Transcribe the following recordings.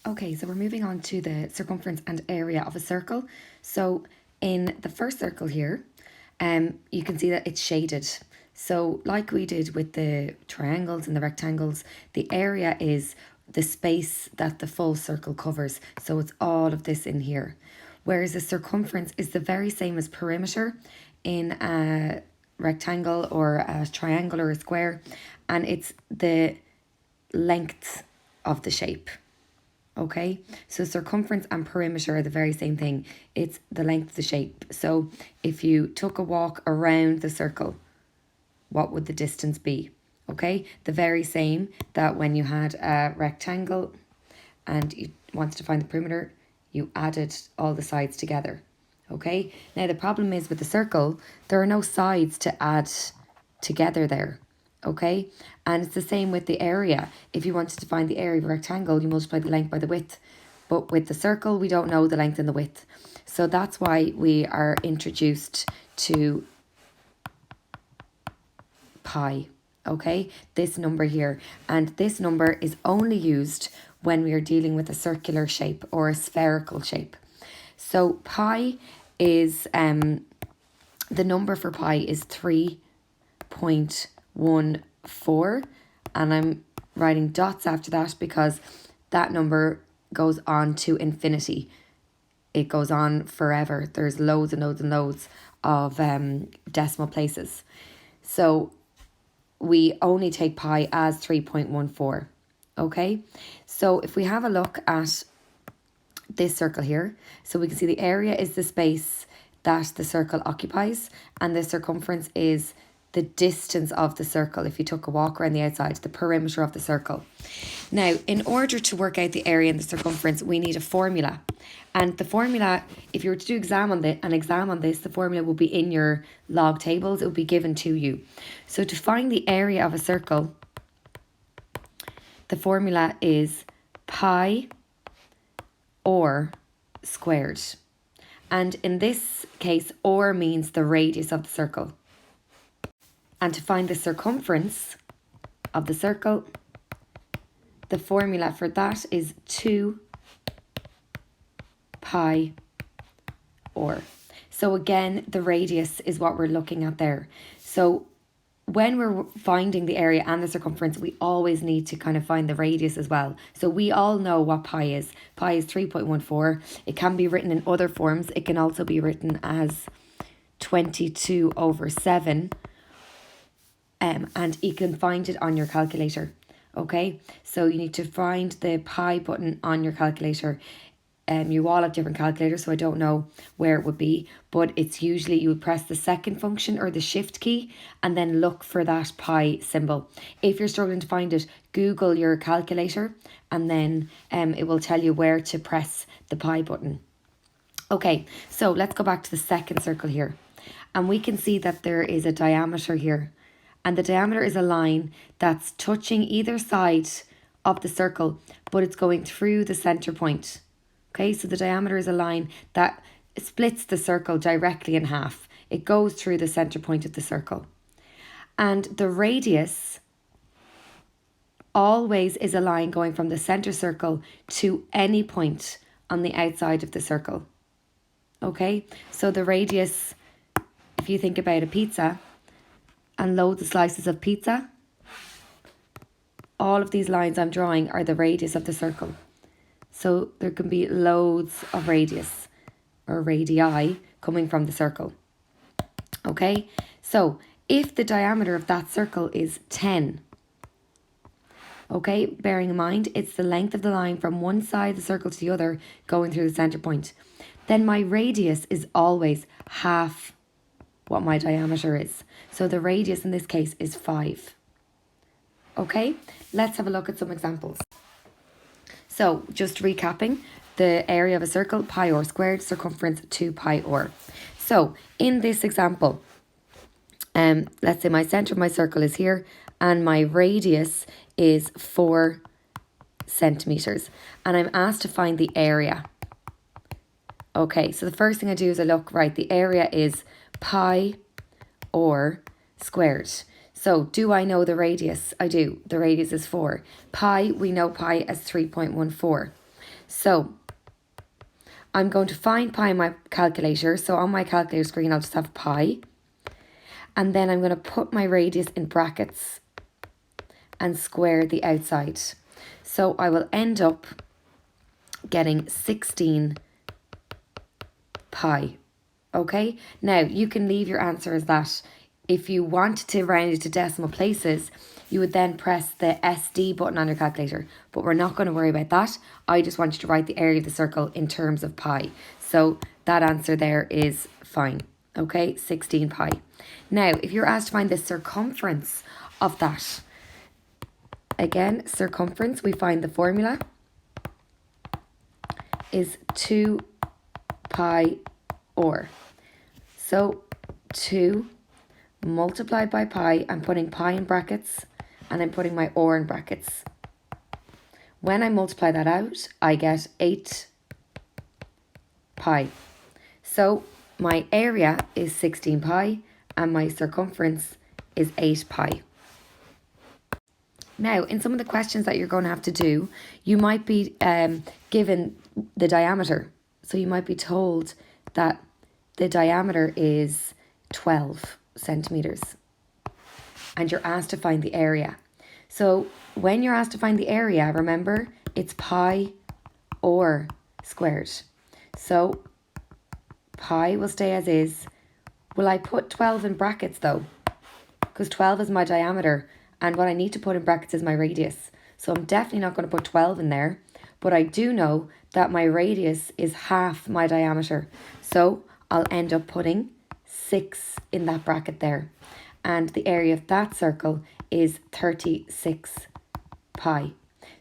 Okay, so we're moving on to the circumference and area of a circle. So in the first circle here, you can see that it's shaded. So like we did with the triangles and the rectangles, the area is the space that the full circle covers. So it's all of this in here. Whereas the circumference is the very same as perimeter in a rectangle or a triangle or a square, and it's the length of the shape. Okay, so circumference and perimeter are the very same thing. It's the length of the shape. So if you took a walk around the circle, what would the distance be? Okay, the very same that when you had a rectangle and you wanted to find the perimeter, you added all the sides together. Okay, now the problem is with the circle, there are no sides to add together there. Okay, and it's the same with the area. If you wanted to find the area of a rectangle, you multiply the length by the width. But with the circle, we don't know the length and the width. So that's why we are introduced to pi, okay? This number here. And this number is only used when we are dealing with a circular shape or a spherical shape. So pi is, the number for pi is 3.14, and I'm writing dots after that because that number goes on to infinity. It goes on forever. There's loads and loads and loads of decimal places. So we only take pi as 3.14. Okay, so if we have a look at this circle here, so we can see the area is the space that the circle occupies, and the circumference is the distance of the circle. If you took a walk around the outside, the perimeter of the circle. Now, in order to work out the area and the circumference, we need a formula. And the formula, if you were to do an exam on this, the formula will be in your log tables. It will be given to you. So to find the area of a circle, the formula is pi or squared. And in this case, or means the radius of the circle. And to find the circumference of the circle, the formula for that is 2 pi or. So again, the radius is what we're looking at there. So when we're finding the area and the circumference, we always need to kind of find the radius as well. So we all know what pi is. Pi is 3.14. It can be written in other forms. It can also be written as 22/7. And you can find it on your calculator. Okay, so you need to find the pi button on your calculator. You all have different calculators, so I don't know where it would be, but it's usually you would press the second function or the shift key and then look for that pi symbol. If you're struggling to find it, Google your calculator and then it will tell you where to press the pi button. Okay, so let's go back to the second circle here, and we can see that there is a diameter here, and the diameter is a line that's touching either side of the circle, but it's going through the center point. Okay, so the diameter is a line that splits the circle directly in half. It goes through the center point of the circle. And the radius always is a line going from the center circle to any point on the outside of the circle. Okay, so the radius, if you think about a pizza and loads of slices of pizza, all of these lines I'm drawing are the radius of the circle. So there can be loads of radius or radii coming from the circle. Okay, so if the diameter of that circle is 10, okay, bearing in mind it's the length of the line from one side of the circle to the other going through the center point, then my radius is always half what my diameter is. So the radius in this case is 5. Okay, let's have a look at some examples. So just recapping, the area of a circle, pi r squared, circumference 2 pi r. So in this example, let's say my center of my circle is here and my radius is 4 centimeters, and I'm asked to find the area. Okay, so the first thing I do is I look, right, the area is pi r squared. So do I know the radius? I do. The radius is 4. Pi, we know pi as 3.14. So I'm going to find pi on my calculator. So on my calculator screen, I'll just have pi. And then I'm going to put my radius in brackets and square the outside. So I will end up getting 16 pi. Okay, now you can leave your answer as that. If you want to round it to decimal places, you would then press the SD button on your calculator. But we're not going to worry about that. I just want you to write the area of the circle in terms of pi. So that answer there is fine. Okay, 16 pi. Now, if you're asked to find the circumference of that, again, circumference, we find the formula is 2 pi r. So 2 multiplied by pi, I'm putting pi in brackets and I'm putting my r in brackets. When I multiply that out, I get 8 pi. So my area is 16 pi and my circumference is 8 pi. Now, in some of the questions that you're going to have to do, you might be given the diameter. So you might be told that the diameter is 12 centimeters and you're asked to find the area. So when you're asked to find the area, remember, it's pi r squared. So pi will stay as is. Will I put 12 in brackets though? Because 12 is my diameter and what I need to put in brackets is my radius. So I'm definitely not going to put 12 in there, but I do know that my radius is half my diameter. So I'll end up putting 6 in that bracket there. And the area of that circle is 36 pi.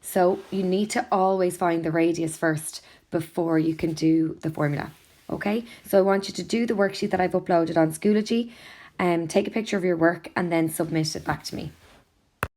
So you need to always find the radius first before you can do the formula. Okay, so I want you to do the worksheet that I've uploaded on Schoology, take a picture of your work and then submit it back to me.